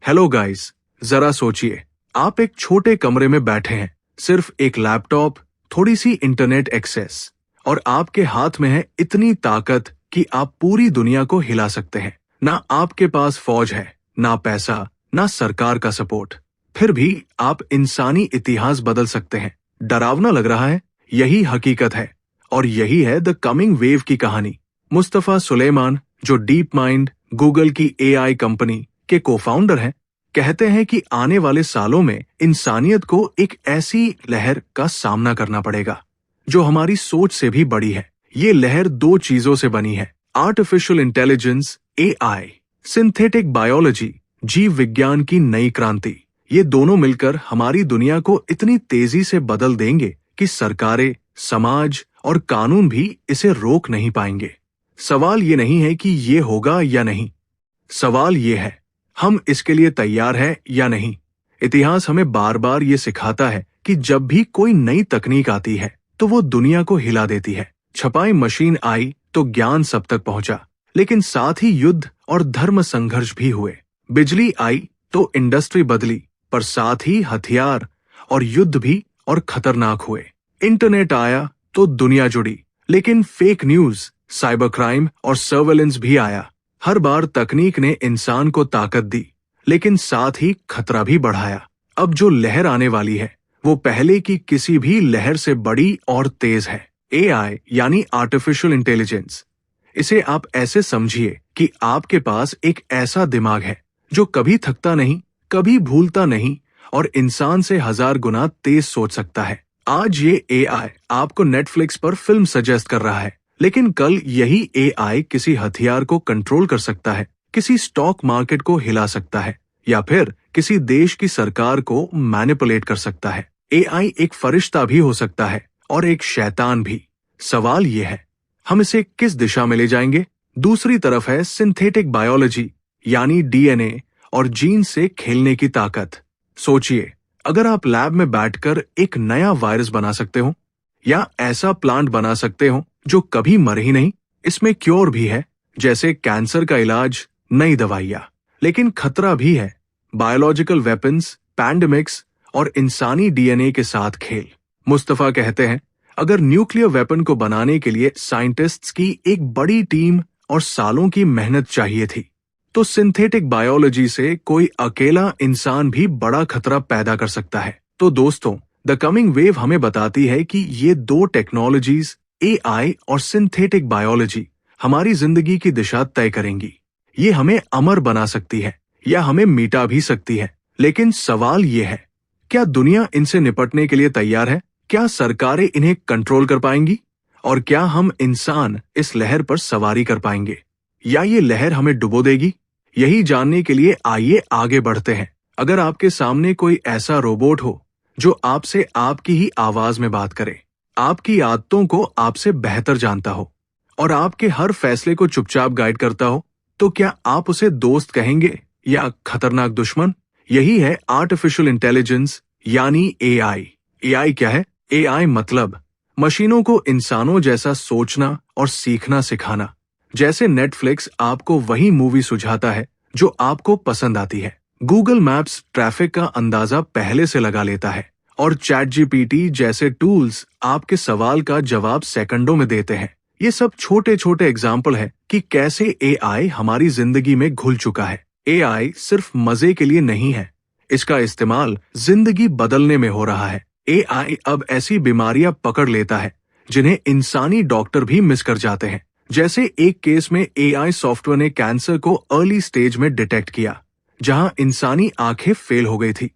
Hello guys, जरा सोचिए, आप एक छोटे कमरे में बैठे हैं, सिर्फ एक लैपटॉप, थोड़ी सी इंटरनेट एक्सेस, और आपके हाथ में है इतनी ताकत कि आप पूरी दुनिया को हिला सकते हैं। ना आपके पास फौज है, ना पैसा, ना सरकार का सपोर्ट, फिर भी आप इंसानी इतिहास बदल सकते हैं। डरावना लग रहा है? यही हकीकत है, और यही है द कमिंग वेव की कहानी। मुस्तफा सुलेमान, जो डीप माइंड, गूगल की एआई कंपनी के को-फाउंडर हैं, कहते हैं कि आने वाले सालों में इंसानियत को एक ऐसी लहर का सामना करना पड़ेगा जो हमारी सोच से भी बड़ी है। ये लहर दो चीजों से बनी है: artificial intelligence AI, synthetic biology, जीव विज्ञान की नई क्रांति। ये दोनों मिलकर हमारी दुनिया को इतनी तेजी से बदल देंगे कि सरकारें, समाज और कानून भी इसे रोक नहीं पाएंगे। सवाल ये नहीं है कि ये होगा या नहीं, सवाल ये है हम इसके लिए तैयार हैं या नहीं। इतिहास हमें बार बार ये सिखाता है कि जब भी कोई नई तकनीक आती है तो वो दुनिया को हिला देती है। छपाई मशीन आई तो ज्ञान सब तक पहुंचा, लेकिन साथ ही युद्ध और धर्म संघर्ष भी हुए। बिजली आई तो इंडस्ट्री बदली, पर साथ ही हथियार और युद्ध भी और खतरनाक हुए। इंटरनेट आया तो दुनिया जुड़ी, लेकिन फेक न्यूज, साइबर क्राइम और सर्वेलेंस भी आया। हर बार तकनीक ने इंसान को ताकत दी, लेकिन साथ ही खतरा भी बढ़ाया। अब जो लहर आने वाली है वो पहले की किसी भी लहर से बड़ी और तेज है। एआई यानी आर्टिफिशियल इंटेलिजेंस। इसे आप ऐसे समझिए कि आपके पास एक ऐसा दिमाग है जो कभी थकता नहीं, कभी भूलता नहीं, और इंसान से 1000 गुना तेज सोच सकता है। आज ये एआई आपको नेटफ्लिक्स पर फिल्म सजेस्ट कर रहा है, लेकिन कल यही एआई किसी हथियार को कंट्रोल कर सकता है, किसी स्टॉक मार्केट को हिला सकता है, या फिर किसी देश की सरकार को मैनिपुलेट कर सकता है। एआई एक फरिश्ता भी हो सकता है और एक शैतान भी। सवाल ये है, हम इसे किस दिशा में ले जाएंगे? दूसरी तरफ है सिंथेटिक बायोलॉजी, यानी डीएनए और जीन से खेलने की ताकत। सोचिए, अगर आप लैब में बैठकर एक नया वायरस बना सकते हो, या ऐसा प्लांट बना सकते हो जो कभी मर ही नहीं। इसमें क्योर भी है, जैसे कैंसर का इलाज, नई दवाइयां, लेकिन खतरा भी है। बायोलॉजिकल वेपन्स, पैंडेमिक्स और इंसानी डीएनए के साथ खेल। मुस्तफा कहते हैं, अगर न्यूक्लियर वेपन को बनाने के लिए साइंटिस्ट्स की एक बड़ी टीम और सालों की मेहनत चाहिए थी, तो सिंथेटिक बायोलॉजी से कोई अकेला इंसान भी बड़ा खतरा पैदा कर सकता है। तो दोस्तों, द कमिंग वेव हमें बताती है कि ये दो टेक्नोलॉजीज, एआई और सिंथेटिक बायोलॉजी, हमारी जिंदगी की दिशा तय करेंगी। ये हमें अमर बना सकती है या हमें मिटा भी सकती है। लेकिन सवाल ये है, क्या दुनिया इनसे निपटने के लिए तैयार है? क्या सरकारें इन्हें कंट्रोल कर पाएंगी? और क्या हम इंसान इस लहर पर सवारी कर पाएंगे, या ये लहर हमें डुबो देगी? यही जानने के लिए आइए आगे बढ़ते हैं। अगर आपके सामने कोई ऐसा रोबोट हो जो आपसे आपकी ही आवाज में बात करे, आपकी आदतों को आपसे बेहतर जानता हो और आपके हर फैसले को चुपचाप गाइड करता हो, तो क्या आप उसे दोस्त कहेंगे या खतरनाक दुश्मन? यही है आर्टिफिशियल इंटेलिजेंस यानी एआई। एआई क्या है? एआई मतलब मशीनों को इंसानों जैसा सोचना और सीखना सिखाना। जैसे नेटफ्लिक्स आपको वही मूवी सुझाता है जो आपको पसंद आती है, गूगल मैप्स ट्रैफिक का अंदाजा पहले से लगा लेता है, और चैट जीपीटी जैसे टूल्स आपके सवाल का जवाब सेकंडों में देते हैं। ये सब छोटे छोटे एग्जाम्पल है कि कैसे एआई हमारी जिंदगी में घुल चुका है। एआई सिर्फ मजे के लिए नहीं है, इसका इस्तेमाल जिंदगी बदलने में हो रहा है। एआई अब ऐसी बीमारियां पकड़ लेता है जिन्हें इंसानी डॉक्टर भी मिस कर जाते हैं। जैसे एक केस में एआई सॉफ्टवेयर ने कैंसर को अर्ली स्टेज में डिटेक्ट किया, जहां इंसानी आंखें फेल हो गई थी।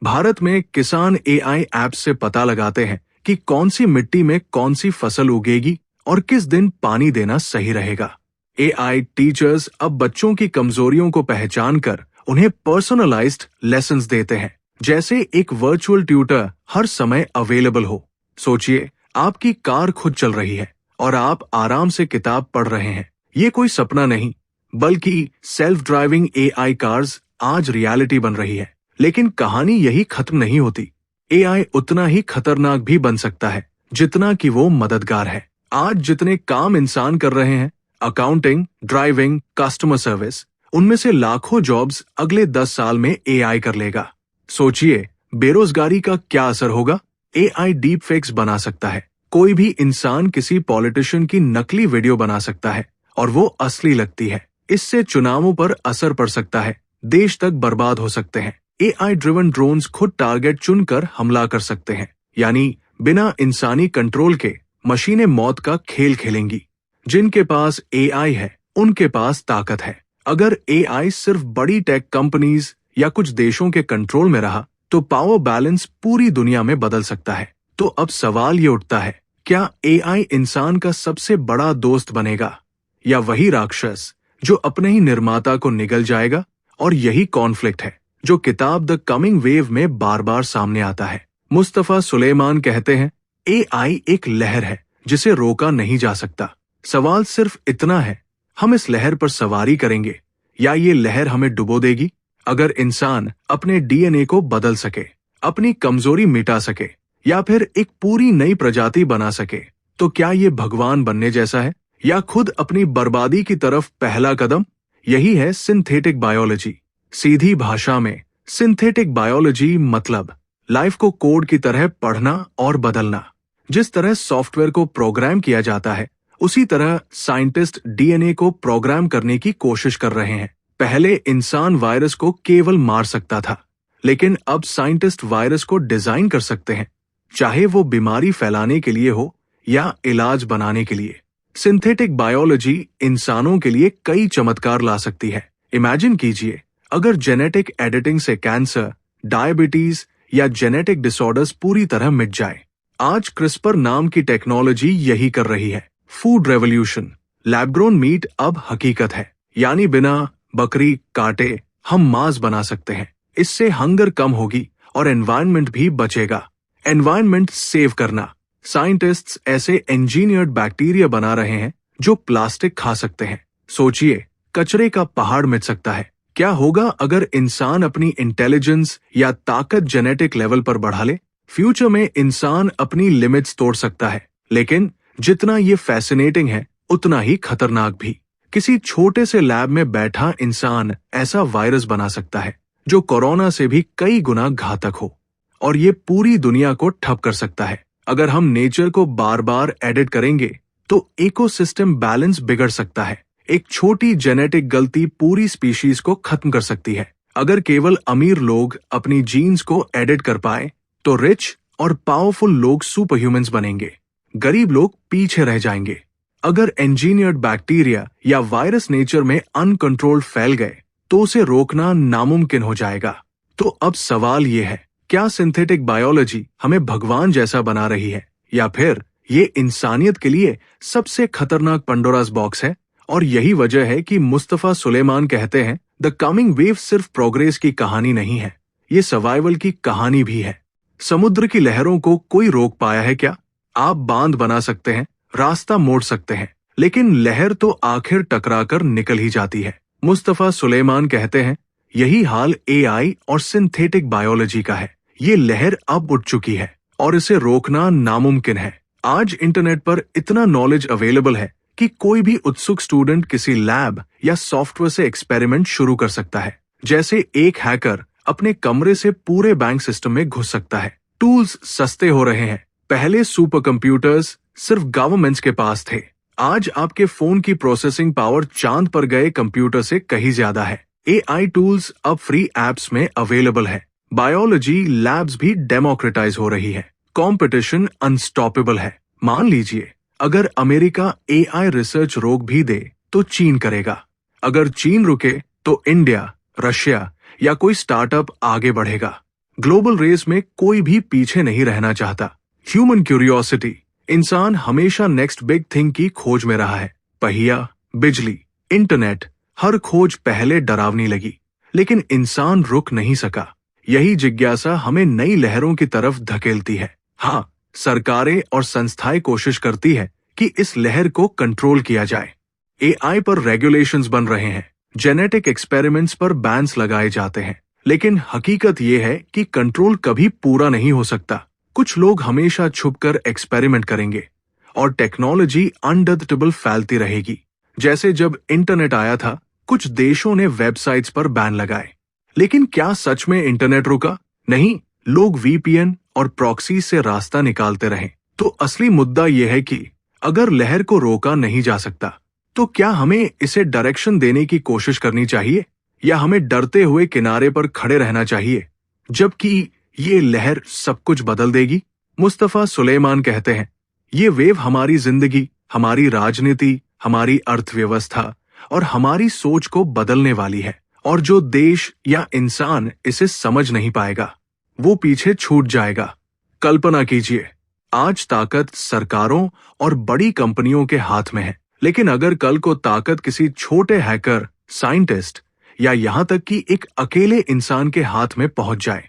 भारत में किसान एआई ऐप से पता लगाते हैं कि कौन सी मिट्टी में कौन सी फसल उगेगी और किस दिन पानी देना सही रहेगा। एआई टीचर्स अब बच्चों की कमजोरियों को पहचानकर उन्हें पर्सनलाइज्ड लेसन्स देते हैं, जैसे एक वर्चुअल ट्यूटर हर समय अवेलेबल हो। सोचिए, आपकी कार खुद चल रही है और आप आराम से किताब पढ़ रहे हैं। ये कोई सपना नहीं, बल्कि सेल्फ ड्राइविंग एआई कार्स आज रियलिटी बन रही है। लेकिन कहानी यही खत्म नहीं होती। एआई उतना ही खतरनाक भी बन सकता है जितना कि वो मददगार है। आज जितने काम इंसान कर रहे हैं, अकाउंटिंग, ड्राइविंग, कस्टमर सर्विस, उनमें से लाखों जॉब्स अगले 10 साल में एआई कर लेगा। सोचिए, बेरोजगारी का क्या असर होगा। एआई डीप फेक्स बना सकता है। कोई भी इंसान किसी पॉलिटिशियन की नकली वीडियो बना सकता है और वो असली लगती है। इससे चुनावों पर असर पड़ सकता है, देश तक बर्बाद हो सकते हैं। एआई ड्रिवन ड्रोन्स खुद टारगेट चुनकर हमला कर सकते हैं, यानी बिना इंसानी कंट्रोल के मशीनें मौत का खेल खेलेंगी। जिनके पास एआई है, उनके पास ताकत है। अगर एआई सिर्फ बड़ी टेक कंपनीज या कुछ देशों के कंट्रोल में रहा, तो पावर बैलेंस पूरी दुनिया में बदल सकता है। तो अब सवाल ये उठता है, क्या एआई इंसान का सबसे बड़ा दोस्त बनेगा या वही राक्षस जो अपने ही निर्माता को निगल जाएगा? और यही कॉन्फ्लिक्ट है जो किताब द कमिंग वेव में बार बार सामने आता है। मुस्तफा सुलेमान कहते हैं, एआई एक लहर है जिसे रोका नहीं जा सकता। सवाल सिर्फ इतना है, हम इस लहर पर सवारी करेंगे या ये लहर हमें डुबो देगी? अगर इंसान अपने डीएनए को बदल सके, अपनी कमजोरी मिटा सके या फिर एक पूरी नई प्रजाति बना सके, तो क्या ये भगवान बनने जैसा है या खुद अपनी बर्बादी की तरफ पहला कदम? यही है सिंथेटिक बायोलॉजी। सीधी भाषा में सिंथेटिक बायोलॉजी मतलब लाइफ को कोड की तरह पढ़ना और बदलना। जिस तरह सॉफ्टवेयर को प्रोग्राम किया जाता है, उसी तरह साइंटिस्ट डीएनए को प्रोग्राम करने की कोशिश कर रहे हैं। पहले इंसान वायरस को केवल मार सकता था, लेकिन अब साइंटिस्ट वायरस को डिजाइन कर सकते हैं, चाहे वो बीमारी फैलाने के लिए हो या इलाज बनाने के लिए। सिंथेटिक बायोलॉजी इंसानों के लिए कई चमत्कार ला सकती है। इमेजिन कीजिए, अगर जेनेटिक एडिटिंग से कैंसर, डायबिटीज या जेनेटिक डिसऑर्डर्स पूरी तरह मिट जाए। आज क्रिस्पर नाम की टेक्नोलॉजी यही कर रही है। Food revolution, lab grown meat अब हकीकत है, यानी बिना बकरी काटे हम मांस बना सकते हैं। इससे हंगर कम होगी और एनवायरनमेंट भी बचेगा। एनवायरनमेंट सेव करना, साइंटिस्ट्स ऐसे इंजीनियर्ड बैक्टीरिया बना रहे हैं जो प्लास्टिक खा सकते हैं। सोचिए, कचरे का पहाड़ मिट सकता है। क्या होगा अगर इंसान अपनी इंटेलिजेंस या ताकत जेनेटिक लेवल पर बढ़ा ले? फ्यूचर में इंसान अपनी लिमिट्स तोड़ सकता है, लेकिन जितना ये फैसिनेटिंग है, उतना ही खतरनाक भी। किसी छोटे से लैब में बैठा इंसान ऐसा वायरस बना सकता है जो कोरोना से भी कई गुना घातक हो, और ये पूरी दुनिया को ठप कर सकता है। अगर हम नेचर को बार बार एडिट करेंगे, तो इकोसिस्टम बैलेंस बिगड़ सकता है। एक छोटी जेनेटिक गलती पूरी स्पीशीज को खत्म कर सकती है। अगर केवल अमीर लोग अपनी जीन्स को एडिट कर पाए, तो रिच और पावरफुल लोग सुपर ह्यूमंस बनेंगे, गरीब लोग पीछे रह जाएंगे। अगर इंजीनियर्ड बैक्टीरिया या वायरस नेचर में अनकंट्रोल्ड फैल गए, तो उसे रोकना नामुमकिन हो जाएगा। तो अब सवाल ये है, क्या सिंथेटिक बायोलॉजी हमें भगवान जैसा बना रही है, या फिर ये इंसानियत के लिए सबसे खतरनाक पंडोरास बॉक्स है? और यही वजह है कि मुस्तफा सुलेमान कहते हैं, द कमिंग वेव सिर्फ प्रोग्रेस की कहानी नहीं है, ये सर्वाइवल की कहानी भी है। समुद्र की लहरों को कोई रोक पाया है क्या? आप बांध बना सकते हैं, रास्ता मोड़ सकते हैं, लेकिन लहर तो आखिर टकराकर निकल ही जाती है। मुस्तफा सुलेमान कहते हैं, यही हाल एआई और सिंथेटिक बायोलॉजी का है। ये लहर अब उठ चुकी है और इसे रोकना नामुमकिन है। आज इंटरनेट पर इतना नॉलेज अवेलेबल है कि कोई भी उत्सुक स्टूडेंट किसी लैब या सॉफ्टवेयर से एक्सपेरिमेंट शुरू कर सकता है। जैसे एक हैकर अपने कमरे से पूरे बैंक सिस्टम में घुस सकता है। टूल्स सस्ते हो रहे हैं। पहले सुपर कंप्यूटर्स सिर्फ गवर्नमेंट्स के पास थे, आज आपके फोन की प्रोसेसिंग पावर चांद पर गए कंप्यूटर से कहीं ज्यादा है। एआई टूल्स अब फ्री एप्स में अवेलेबल है। बायोलॉजी लैब्स भी डेमोक्रेटाइज हो रही है। कंपटीशन अनस्टॉपेबल है। मान लीजिए, अगर अमेरिका एआई रिसर्च रोक भी दे, तो चीन करेगा। अगर चीन रुके, तो इंडिया, रशिया या कोई स्टार्टअप आगे बढ़ेगा। ग्लोबल रेस में कोई भी पीछे नहीं रहना चाहता। ह्यूमन क्यूरियोसिटी, इंसान हमेशा नेक्स्ट बिग थिंग की खोज में रहा है। पहिया, बिजली, इंटरनेट, हर खोज पहले डरावनी लगी, लेकिन इंसान रुक नहीं सका। यही जिज्ञासा हमें नई लहरों की तरफ धकेलती है। हाँ, सरकारें और संस्थाएं कोशिश करती है कि इस लहर को कंट्रोल किया जाए। एआई पर रेगुलेशंस बन रहे हैं, जेनेटिक एक्सपेरिमेंट्स पर बैन्स लगाए जाते हैं, लेकिन हकीकत यह है कि कंट्रोल कभी पूरा नहीं हो सकता। कुछ लोग हमेशा छुपकर एक्सपेरिमेंट करेंगे और टेक्नोलॉजी अनडिटेक्टेबल फैलती रहेगी। जैसे जब इंटरनेट आया था, कुछ देशों ने वेबसाइट्स पर बैन लगाए। लेकिन क्या सच में इंटरनेट रुका? नहीं, लोग वीपीएन और प्रॉक्सी से रास्ता निकालते रहे। तो असली मुद्दा यह है कि अगर लहर को रोका नहीं जा सकता, तो क्या हमें इसे डायरेक्शन देने की कोशिश करनी चाहिए, या हमें डरते हुए किनारे पर खड़े रहना चाहिए जबकि ये लहर सब कुछ बदल देगी? मुस्तफा सुलेमान कहते हैं, ये वेव हमारी जिंदगी, हमारी राजनीति, हमारी अर्थव्यवस्था और हमारी सोच को बदलने वाली है, और जो देश या इंसान इसे समझ नहीं पाएगा वो पीछे छूट जाएगा। कल्पना कीजिए, आज ताकत सरकारों और बड़ी कंपनियों के हाथ में है, लेकिन अगर कल को ताकत किसी छोटे हैकर, साइंटिस्ट या यहां तक कि एक अकेले इंसान के हाथ में पहुंच जाए,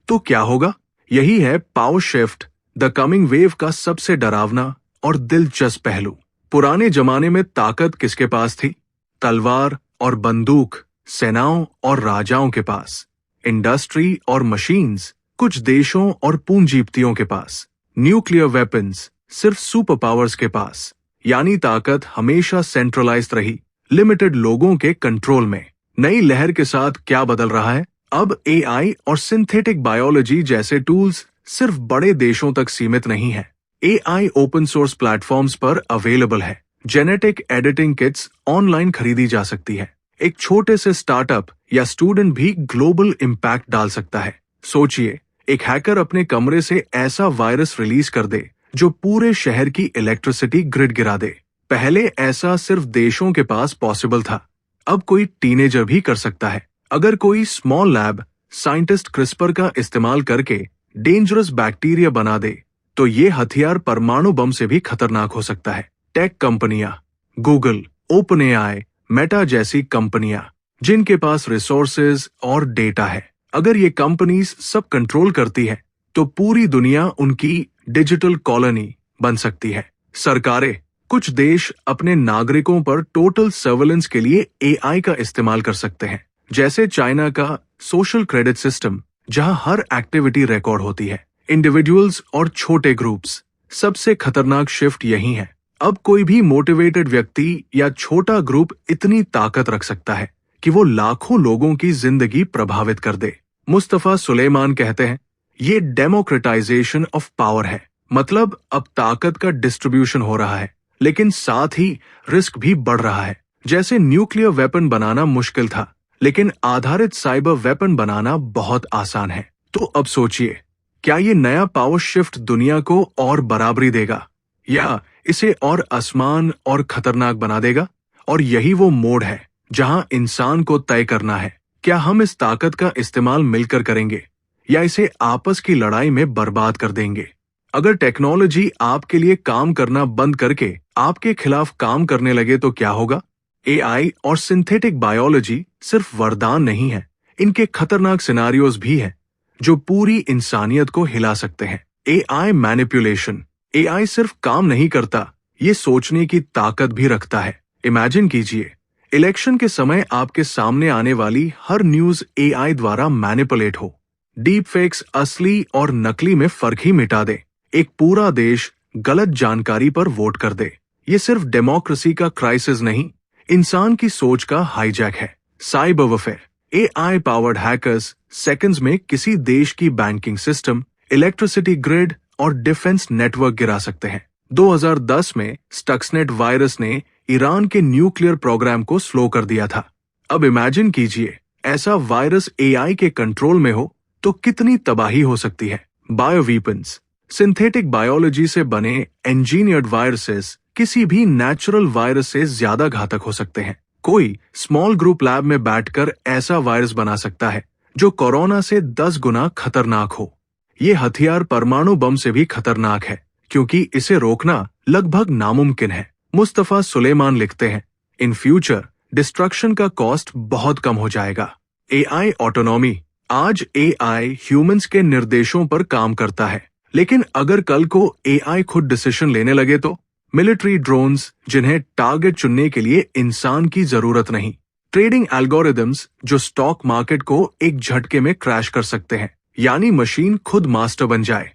तो क्या होगा? यही है power shift, the coming wave का सबसे डरावना और दिलचस्प पहलू। पुराने जमाने में ताकत किसके पास थी? तलवार और बंदूक सेनाओं और राजाओं के पास, इंडस्ट्री और मशीन्स कुछ देशों और पूंजीपतियों के पास, न्यूक्लियर वेपन्स सिर्फ सुपर पावर्स के पास। यानी ताकत हमेशा सेंट्रलाइज्ड रही, लिमिटेड लोगों के कंट्रोल में। नई लहर के साथ क्या बदल रहा है? अब एआई और सिंथेटिक बायोलॉजी जैसे टूल्स सिर्फ बड़े देशों तक सीमित नहीं है। एआई ओपन सोर्स प्लेटफॉर्म्स पर अवेलेबल है। जेनेटिक एडिटिंग किट्स ऑनलाइन खरीदी जा सकती है। एक छोटे से स्टार्टअप या स्टूडेंट भी ग्लोबल इम्पैक्ट डाल सकता है। सोचिए, एक हैकर अपने कमरे से ऐसा वायरस रिलीज कर दे जो पूरे शहर की इलेक्ट्रिसिटी ग्रिड गिरा दे। पहले ऐसा सिर्फ देशों के पास पॉसिबल था, अब कोई टीनेजर भी कर सकता है। अगर कोई स्मॉल लैब साइंटिस्ट क्रिस्पर का इस्तेमाल करके डेंजरस बैक्टीरिया बना दे, तो ये हथियार परमाणु बम से भी खतरनाक हो सकता है। टेक कंपनियां, गूगल, ओपन एआई, मेटा जैसी कंपनियां, जिनके पास रिसोर्सेज और डेटा है, अगर ये कंपनीज सब कंट्रोल करती है, तो पूरी दुनिया उनकी डिजिटल कॉलोनी बन सकती है। सरकारें, कुछ देश अपने नागरिकों पर टोटल सर्वेलेंस के लिए एआई का इस्तेमाल कर सकते हैं, जैसे चाइना का सोशल क्रेडिट सिस्टम, जहां हर एक्टिविटी रिकॉर्ड होती है। इंडिविजुअल्स और छोटे ग्रुप्स, सबसे खतरनाक शिफ्ट यही है। अब कोई भी मोटिवेटेड व्यक्ति या छोटा ग्रुप इतनी ताकत रख सकता है कि वो लाखों लोगों की जिंदगी प्रभावित कर दे। मुस्तफा सुलेमान कहते हैं, ये डेमोक्रेटाइजेशन ऑफ पावर है। मतलब अब ताकत का डिस्ट्रीब्यूशन हो रहा है, लेकिन साथ ही रिस्क भी बढ़ रहा है। जैसे न्यूक्लियर वेपन बनाना मुश्किल था, लेकिन आधारित साइबर वेपन बनाना बहुत आसान है। तो अब सोचिए, क्या ये नया पावर शिफ्ट दुनिया को और बराबरी देगा, या इसे और आसमान और खतरनाक बना देगा? और यही वो मोड़ है जहां इंसान को तय करना है, क्या हम इस ताकत का इस्तेमाल मिलकर करेंगे या इसे आपस की लड़ाई में बर्बाद कर देंगे। अगर टेक्नोलॉजी आपके लिए काम करना बंद करके आपके खिलाफ काम करने लगे तो क्या होगा? एआई और सिंथेटिक बायोलॉजी सिर्फ वरदान नहीं है, इनके खतरनाक सिनारियोज भी हैं जो पूरी इंसानियत को हिला सकते हैं। एआई मैनिपुलेशन, एआई सिर्फ काम नहीं करता, ये सोचने की ताकत भी रखता है। इमेजिन कीजिए, इलेक्शन के समय आपके सामने आने वाली हर न्यूज एआई द्वारा मैनिपुलेट हो। डीप फेक्स असली और नकली में फर्क ही मिटा दे। एक पूरा देश गलत जानकारी पर वोट कर दे। ये सिर्फ डेमोक्रेसी का क्राइसिस नहीं, इंसान की सोच का हाईजैक है। Cyber warfare, AI powered hackers seconds में किसी देश की बैंकिंग सिस्टम, इलेक्ट्रिसिटी ग्रिड और डिफेंस नेटवर्क गिरा सकते हैं। 2010 में स्टक्सनेट वायरस ने ईरान के न्यूक्लियर प्रोग्राम को स्लो कर दिया था। अब इमेजिन कीजिए, ऐसा वायरस एआई के कंट्रोल में हो तो कितनी तबाही हो सकती है। बायोवीपन्स, सिंथेटिक बायोलॉजी से बने इंजीनियर्ड वायरसेस किसी भी नेचुरल वायरस से ज्यादा घातक हो सकते हैं। कोई स्मॉल ग्रुप लैब में बैठकर ऐसा वायरस बना सकता है जो कोरोना से 10 गुना खतरनाक हो। ये हथियार परमाणु बम से भी खतरनाक है, क्योंकि इसे रोकना लगभग नामुमकिन है। मुस्तफा सुलेमान लिखते हैं, इन फ्यूचर डिस्ट्रक्शन का कॉस्ट बहुत कम हो जाएगा। एआई ऑटोनॉमी, आज एआई ह्यूमंस के निर्देशों पर काम करता है, लेकिन अगर कल को एआई खुद डिसीजन लेने लगे तो? मिलिट्री ड्रोन्स जिन्हें टारगेट चुनने के लिए इंसान की जरूरत नहीं, ट्रेडिंग एल्गोरिदम्स जो स्टॉक मार्केट को एक झटके में क्रैश कर सकते हैं, यानी मशीन खुद मास्टर बन जाए।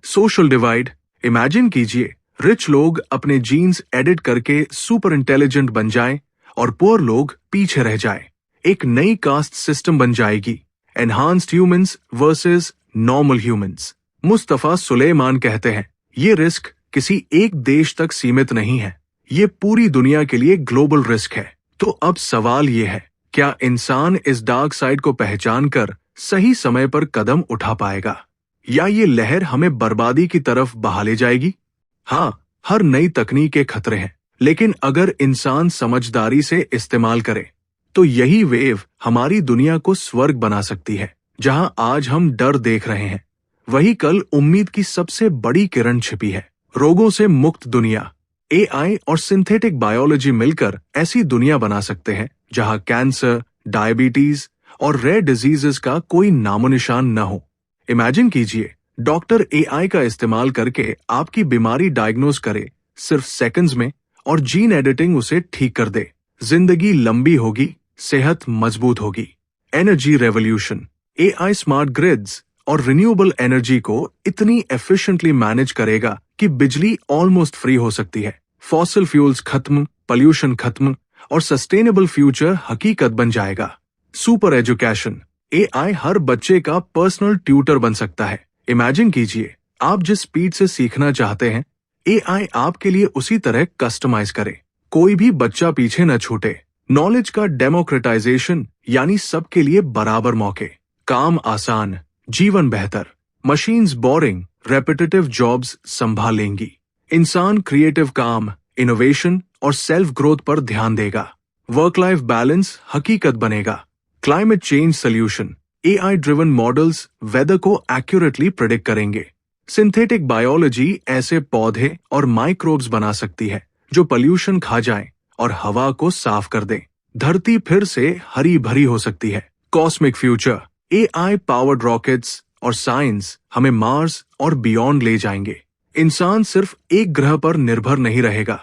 सोशल डिवाइड, इमेजिन कीजिए, रिच लोग अपने जीन्स एडिट करके सुपर इंटेलिजेंट बन जाएं और पुअर लोग पीछे रह जाए। एक नई कास्ट सिस्टम बन जाएगी, enhanced humans versus normal humans. Mustafa Suleyman कहते हैं, ये रिस्क किसी एक देश तक सीमित नहीं है, ये पूरी दुनिया के लिए ग्लोबल रिस्क है। तो अब सवाल ये है, क्या इंसान इस डार्क साइड को पहचान कर सही समय पर कदम उठा पाएगा, या ये लहर हमें बर्बादी की तरफ बहा ले जाएगी? हाँ, हर नई तकनीक के खतरे हैं, लेकिन अगर इंसान समझदारी से इस्तेमाल करे तो यही वेव हमारी दुनिया को स्वर्ग बना सकती है। जहां आज हम डर देख रहे हैं, वही कल उम्मीद की सबसे बड़ी किरण छिपी है। रोगों से मुक्त दुनिया। एआई और सिंथेटिक बायोलॉजी मिलकर ऐसी दुनिया बना सकते हैं जहां कैंसर, डायबिटीज और रेयर डिजीजेस का कोई नामोनिशान न हो। इमेजिन कीजिए, डॉक्टर एआई का इस्तेमाल करके आपकी बीमारी डायग्नोज करे सिर्फ सेकंड्स में, और जीन एडिटिंग उसे ठीक कर दे। जिंदगी लंबी होगी, सेहत मजबूत होगी। Energy revolution. AI smart grids और रिन्यूएबल एनर्जी को इतनी एफिशिएंटली मैनेज करेगा कि बिजली ऑलमोस्ट फ्री हो सकती है। फॉसिल फ्यूल्स खत्म, पोल्यूशन खत्म और सस्टेनेबल फ्यूचर हकीकत बन जाएगा। Super education. एआई हर बच्चे का पर्सनल ट्यूटर बन सकता है। इमेजिन कीजिए, आप जिस स्पीड से सीखना चाहते हैं, एआई आपके लिए उसी तरह कस्टमाइज करे। कोई भी बच्चा पीछे न छूटे। नॉलेज का डेमोक्रेटाइजेशन, यानी सबके लिए बराबर मौके। काम आसान, जीवन बेहतर। मशीन्स बोरिंग, रेपिटेटिव जॉब्स संभाल लेंगी। इंसान क्रिएटिव काम, इनोवेशन और सेल्फ ग्रोथ पर ध्यान देगा। वर्क लाइफ बैलेंस हकीकत बनेगा। Climate change solution. AI driven models weather को एक्यूरेटली प्रेडिक्ट करेंगे। सिंथेटिक बायोलॉजी ऐसे पौधे और माइक्रोब्स बना सकती है जो पोल्यूशन खा जाएं और हवा को साफ कर दें। धरती फिर से हरी भरी हो सकती है। Cosmic future. AI powered rockets और साइंस हमें मार्स और बियॉन्ड ले जाएंगे। इंसान सिर्फ एक ग्रह पर निर्भर नहीं रहेगा,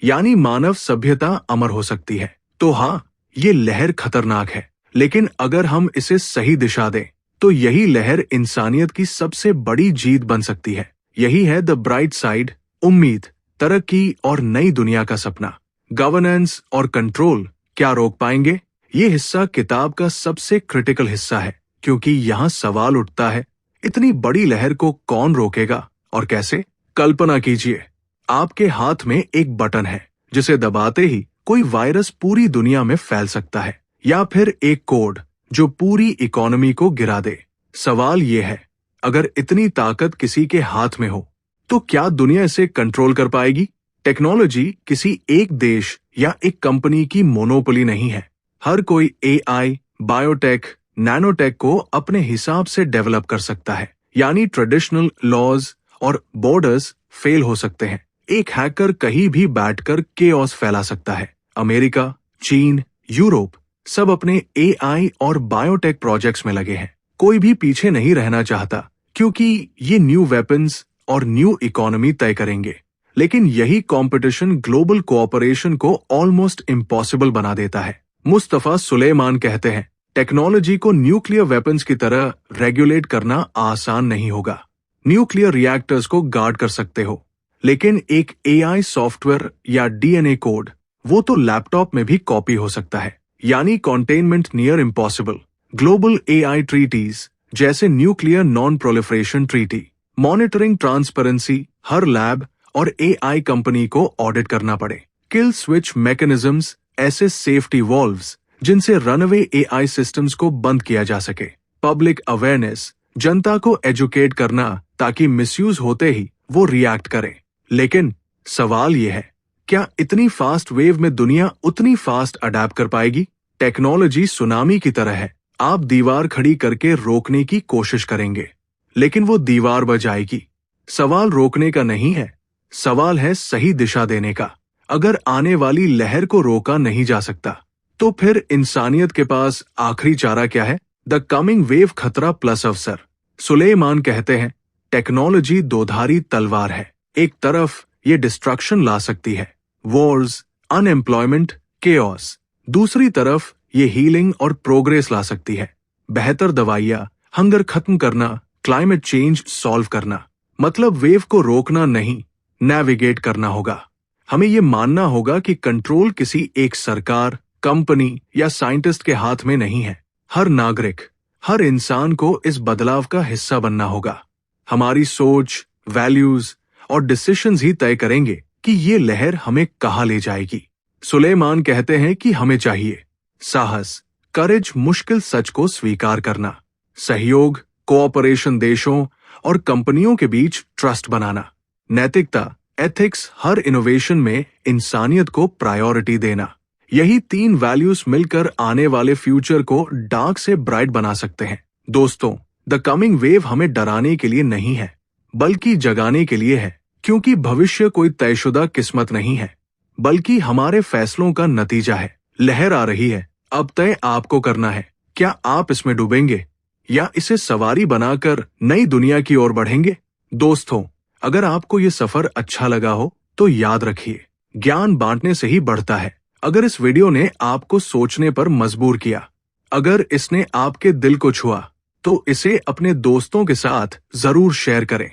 यानी मानव सभ्यता अमर हो सकती है। तो हाँ, ये लहर खतरनाक है, लेकिन अगर हम इसे सही दिशा दें तो यही लहर इंसानियत की सबसे बड़ी जीत बन सकती है। यही है द ब्राइट साइड। उम्मीद, तरक्की और नई दुनिया का सपना। गवर्नेंस और कंट्रोल क्या रोक पाएंगे? ये हिस्सा किताब का सबसे क्रिटिकल हिस्सा है, क्योंकि यहाँ सवाल उठता है, इतनी बड़ी लहर को कौन रोकेगा और कैसे? कल्पना कीजिए, आपके हाथ में एक बटन है जिसे दबाते ही कोई वायरस पूरी दुनिया में फैल सकता है, या फिर एक कोड जो पूरी इकोनॉमी को गिरा दे। सवाल ये है, अगर इतनी ताकत किसी के हाथ में हो तो क्या दुनिया इसे कंट्रोल कर पाएगी? टेक्नोलॉजी किसी एक देश या एक कंपनी की मोनोपोली नहीं है। हर कोई एआई, बायोटेक, नैनोटेक को अपने हिसाब से डेवलप कर सकता है, यानी ट्रेडिशनल लॉज और बॉर्डर्स फेल हो सकते हैं। एक हैकर कहीं भी बैठकर केओस फैला सकता है। अमेरिका, चीन, यूरोप सब अपने एआई और बायोटेक प्रोजेक्ट्स में लगे हैं। कोई भी पीछे नहीं रहना चाहता, क्योंकि ये न्यू वेपन्स और न्यू इकोनॉमी तय करेंगे। लेकिन यही कंपटीशन ग्लोबल कोऑपरेशन को ऑलमोस्ट इम्पॉसिबल बना देता है। मुस्तफा सुलेमान कहते हैं, टेक्नोलॉजी को न्यूक्लियर वेपन्स की तरह रेगुलेट करना आसान नहीं होगा। न्यूक्लियर रिएक्टर्स को गार्ड कर सकते हो, लेकिन एक एआई सॉफ्टवेयर या डीएनए कोड, वो तो लैपटॉप में भी कॉपी हो सकता है, यानी containment near impossible. Global AI treaties जैसे nuclear non proliferation treaty, monitoring transparency, हर लैब और एआई कंपनी को ऑडिट करना पड़े। किल स्विच मैकेनिज्म्स, ऐसे सेफ्टी वॉल्व्स जिनसे रनअवे एआई सिस्टम्स को बंद किया जा सके। पब्लिक अवेयरनेस, जनता को एजुकेट करना ताकि मिसयूज होते ही वो रिएक्ट करे। लेकिन सवाल ये है, क्या इतनी फास्ट वेव में दुनिया उतनी फास्ट अडैप्ट कर पाएगी? टेक्नोलॉजी सुनामी की तरह है, आप दीवार खड़ी करके रोकने की कोशिश करेंगे, लेकिन वो दीवार बच जाएगी। सवाल रोकने का नहीं है, सवाल है सही दिशा देने का। अगर आने वाली लहर को रोका नहीं जा सकता, तो फिर इंसानियत के पास आखिरी चारा क्या है? द कमिंग वेव खतरा प्लस अवसर। सुलेमान कहते हैं, टेक्नोलॉजी दोधारी तलवार है। एक तरफ ये डिस्ट्रक्शन ला सकती है, वॉर्स, अनएम्प्लॉयमेंट, केओस। दूसरी तरफ ये हीलिंग और प्रोग्रेस ला सकती है, बेहतर दवाइयां, हंगर खत्म करना, क्लाइमेट चेंज सॉल्व करना। मतलब वेव को रोकना नहीं, नेविगेट करना होगा। हमें ये मानना होगा कि कंट्रोल किसी एक सरकार, कंपनी या साइंटिस्ट के हाथ में नहीं है। हर नागरिक, हर इंसान को इस बदलाव का हिस्सा बनना होगा। हमारी सोच, वैल्यूज और डिसीजंस ही तय करेंगे कि ये लहर हमें कहाँ ले जाएगी। सुलेमान कहते हैं कि हमें चाहिए साहस, करेज, मुश्किल सच को स्वीकार करना, सहयोग, कोऑपरेशन, देशों और कंपनियों के बीच ट्रस्ट बनाना, नैतिकता, एथिक्स, हर इनोवेशन में इंसानियत को प्रायोरिटी देना। यही 3 वैल्यूज मिलकर आने वाले फ्यूचर को डार्क से ब्राइट बना सकते हैं। दोस्तों, द कमिंग वेव हमें डराने के लिए नहीं है, बल्कि जगाने के लिए है, क्योंकि भविष्य कोई तयशुदा किस्मत नहीं है, बल्कि हमारे फैसलों का नतीजा है। लहर आ रही है, अब तय आपको करना है। क्या आप इसमें डूबेंगे या इसे सवारी बनाकर नई दुनिया की ओर बढ़ेंगे? दोस्तों, अगर आपको ये सफर अच्छा लगा हो तो याद रखिए, ज्ञान बांटने से ही बढ़ता है। अगर इस वीडियो ने आपको सोचने पर मजबूर किया, अगर इसने आपके दिल को छुआ, तो इसे अपने दोस्तों के साथ जरूर शेयर करें।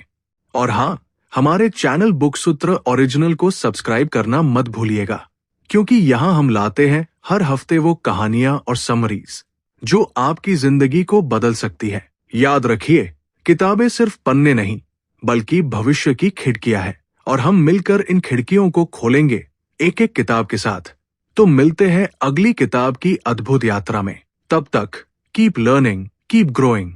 और हाँ, हमारे चैनल बुक सूत्र ओरिजिनल को सब्सक्राइब करना मत भूलिएगा, क्योंकि यहाँ हम लाते हैं हर हफ्ते वो कहानियां और समरीज जो आपकी जिंदगी को बदल सकती है। याद रखिए, किताबें सिर्फ पन्ने नहीं, बल्कि भविष्य की खिड़कियां हैं, और हम मिलकर इन खिड़कियों को खोलेंगे एक एक किताब के साथ। तो मिलते हैं अगली किताब की अद्भुत यात्रा में। तब तक कीप लर्निंग, कीप ग्रोइंग।